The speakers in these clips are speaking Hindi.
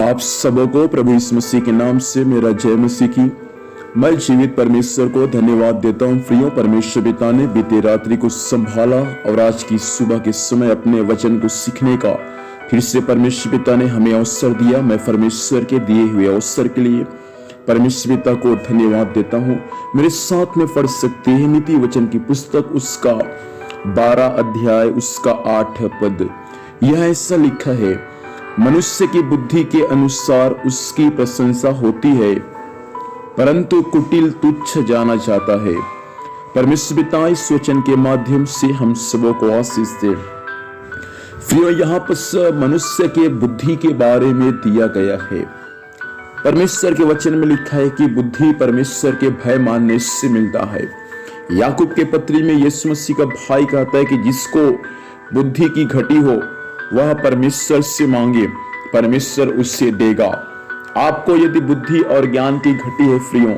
आप सबों को प्रभु यीशु मसीह के नाम से मेरा जय मसीह की। मैं जीवित परमेश्वर को धन्यवाद देता हूँ। प्रियो, परमेश्वर पिता ने बीते रात्रि को संभाला और आज की सुबह के समय अपने वचन को सीखने का फिर से परमेश्वर पिता ने हमें अवसर दिया। मैं परमेश्वर के दिए हुए अवसर के लिए परमेश्वर पिता को धन्यवाद देता हूँ। मेरे साथ में पढ़ सकते हैं नीति वचन की पुस्तक उसका 12 अध्याय उसका 8 पद। यह ऐसा लिखा है, मनुष्य की बुद्धि के अनुसार उसकी प्रशंसा होती है, परंतु कुटिल तुच्छ जाना जाता है। परमेश्वर पिता इस वचन के माध्यम से हम सबों को आशीष दे। फिर यहाँ पर मनुष्य के बुद्धि के बारे में दिया गया है। परमेश्वर के वचन में लिखा है कि बुद्धि परमेश्वर के भय मानने से मिलता है। याकूब के पत्री में यीशु मसीह का भाई कहता है कि जिसको बुद्धि की घटी हो वह परमेश्वर से मांगे, परमेश्वर उससे देगा। आपको यदि बुद्धि और ज्ञान की घटी है प्रियो,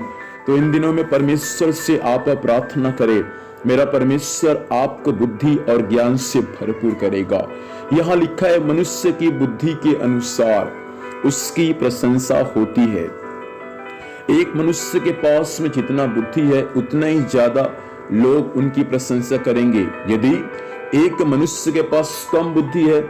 तो इन दिनों में परमेश्वर से आप प्रार्थना करें, मेरा परमेश्वर आपको बुद्धि और ज्ञान से भरपूर करेगा। यहाँ लिखा है, मनुष्य की बुद्धि के अनुसार उसकी प्रशंसा होती है। एक मनुष्य के पास में जितना बुद्धि है उतना ही ज्यादा लोग उनकी प्रशंसा करेंगे। यदि एक मनुष्य के पास कम बुद्धि है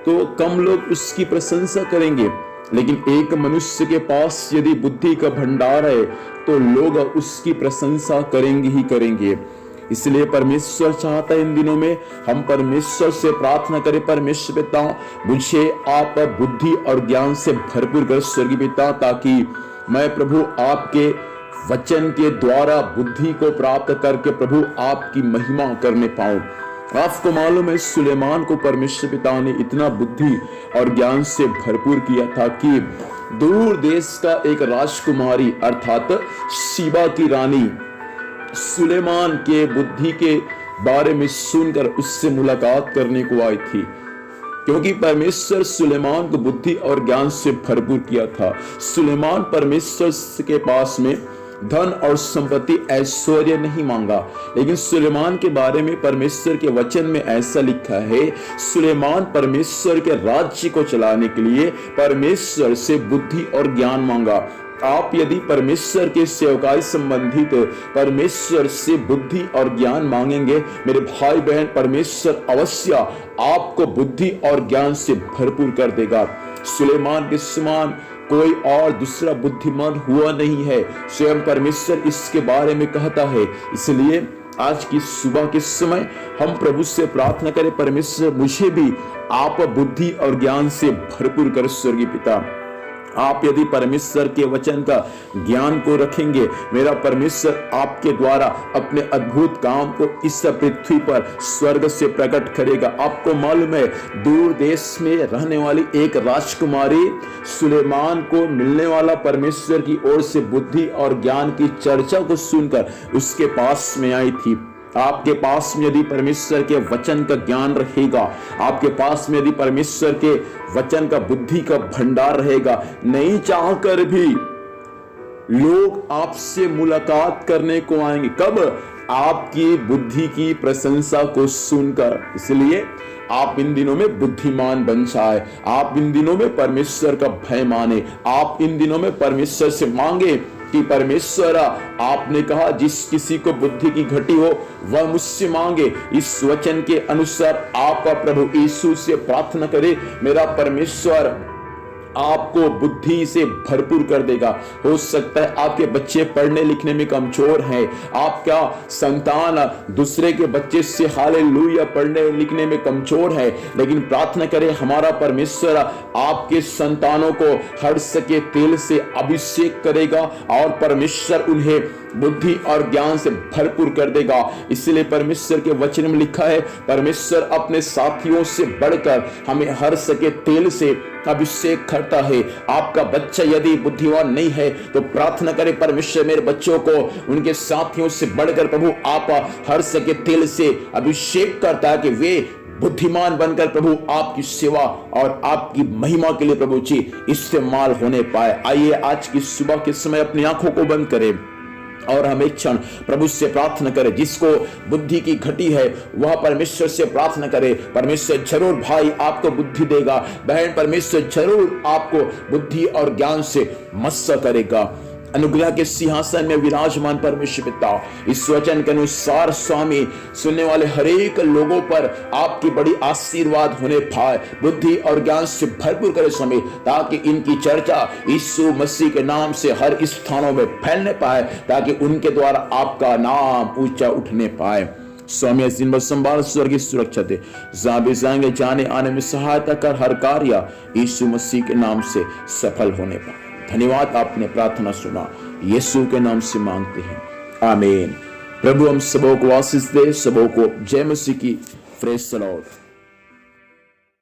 तो कम लोग उसकी प्रशंसा करेंगे, लेकिन एक मनुष्य के पास यदि बुद्धि का भंडार है तो लोग उसकी प्रशंसा करेंगे ही करेंगे। इसलिए परमेश्वर चाहता है इन दिनों में हम परमेश्वर से प्रार्थना करें, परमेश्वर पिता मुझे आप बुद्धि और ज्ञान से भरपूर कर स्वर्गीय पिता, ताकि मैं प्रभु आपके वचन के द्वारा बुद्धि को प्राप्त करके प्रभु आपकी महिमा करने पाऊं। आपको मालूम है, सुलेमान को परमेश्वर पिता ने इतना बुद्धि और ज्ञान से भरपूर किया था कि दूर देश का एक राजकुमारी अर्थात शीबा की रानी सुलेमान के बुद्धि के बारे में सुनकर उससे मुलाकात करने को आई थी, क्योंकि परमेश्वर सुलेमान को बुद्धि और ज्ञान से भरपूर किया था। सुलेमान परमेश्वर के पास में धन और संपत्ति ऐश्वर्य नहीं मांगा, लेकिन सुलेमान के बारे में परमेश्वर के वचन में ऐसा लिखा है, सुलेमान परमेश्वर के राज्य को चलाने के लिए परमेश्वर से बुद्धि और ज्ञान मांगा। आप यदि परमेश्वर के सेवकाई संबंधित परमेश्वर से बुद्धि और ज्ञान मांगेंगे, मेरे भाई बहन, परमेश्वर अवश्य आपको बुद्धि और ज्ञान से भरपूर कर देगा। सुलेमान के समान कोई और दूसरा बुद्धिमान हुआ नहीं है, स्वयं परमेश्वर इसके बारे में कहता है। इसलिए आज की सुबह के समय हम प्रभु से प्रार्थना करें, परमेश्वर मुझे भी आप बुद्धि और ज्ञान से भरपूर कर स्वर्गीय पिता। आप यदि परमेश्वर के वचन का ज्ञान को रखेंगे, मेरा परमेश्वर आपके द्वारा अपने अद्भुत काम को इस पृथ्वी पर स्वर्ग से प्रकट करेगा। आपको मालूम है, दूर देश में रहने वाली एक राजकुमारी सुलेमान को मिलने वाला परमेश्वर की ओर से बुद्धि और ज्ञान की चर्चा को सुनकर उसके पास में आई थी। आपके पास में यदि परमेश्वर के वचन का ज्ञान रहेगा, आपके पास में यदि परमेश्वर के वचन का बुद्धि का भंडार रहेगा, नहीं चाहकर भी लोग आपसे मुलाकात करने को आएंगे। कब? आपकी बुद्धि की प्रशंसा को सुनकर। इसलिए आप इन दिनों में बुद्धिमान बन जाए, आप इन दिनों में परमेश्वर का भय माने, आप इन दिनों में परमेश्वर से मांगे कि परमेश्वर, आपने कहा जिस किसी को बुद्धि की घटी हो वह मुझसे मांगे। इस वचन के अनुसार आप प्रभु यीशु से प्रार्थना करें, मेरा परमेश्वर आपको बुद्धि से भरपूर कर देगा। हो सकता है आपके बच्चे पढ़ने लिखने में कमजोर हैं, आपका संतान दूसरे के बच्चे से हालेलुया पढ़ने लिखने में कमजोर है, लेकिन प्रार्थना करें, हमारा परमेश्वर आपके संतानों को हर्ष के तेल से अभिषेक करेगा और परमेश्वर उन्हें बुद्धि और ज्ञान से भरपूर कर देगा। इसलिए परमेश्वर के वचन में लिखा है, परमेश्वर अपने साथियों से बढ़कर हमें हर्ष के तेल से अभिषेक करता है। आपका बच्चा यदि बुद्धिमान नहीं है तो प्रार्थना करें, परमेश्वर मेरे बच्चों को उनके साथियों से बढ़कर प्रभु आप हर्ष के तेल से अभिषेक करता है कि वे बुद्धिमान बनकर प्रभु आपकी सेवा और आपकी महिमा के लिए प्रभु जी इस्तेमाल होने पाए। आइए आज की सुबह के समय अपनी आंखों को बंद करें और हम एक क्षण प्रभु से प्रार्थना करें। जिसको बुद्धि की घटी है वह परमेश्वर से प्रार्थना करे। परमेश्वर जरूर भाई आपको बुद्धि देगा, बहन परमेश्वर जरूर आपको बुद्धि और ज्ञान से मस्सा करेगा। अनुग्रह के सिंहासन में विराजमान परमेश्वर पिता, इस वचन के अनुसार स्वामी सुनने वाले हरेक लोगों पर आपकी बड़ी आशीर्वाद होने पाए, बुद्धि और ज्ञान से भरपूर करे स्वामी, ताकि इनकी चर्चा यीशु मसीह के नाम से हर स्थानों में फैलने पाए, ताकि उनके द्वारा आपका नाम ऊंचा उठने पाए। स्वामी इस दिन भर संभाल, स्वर्गीय सुरक्षा दे, जहां भी जाएंगे जाने आने में सहायता कर, हर कार्य यीशु मसीह के नाम से सफल होने पाए। धन्यवाद, आपने प्रार्थना सुना, यीशु के नाम से मांगते हैं, आमीन। प्रभु हम सबों को आशीष दे, सबों को जय मसीह की। Praise the Lord.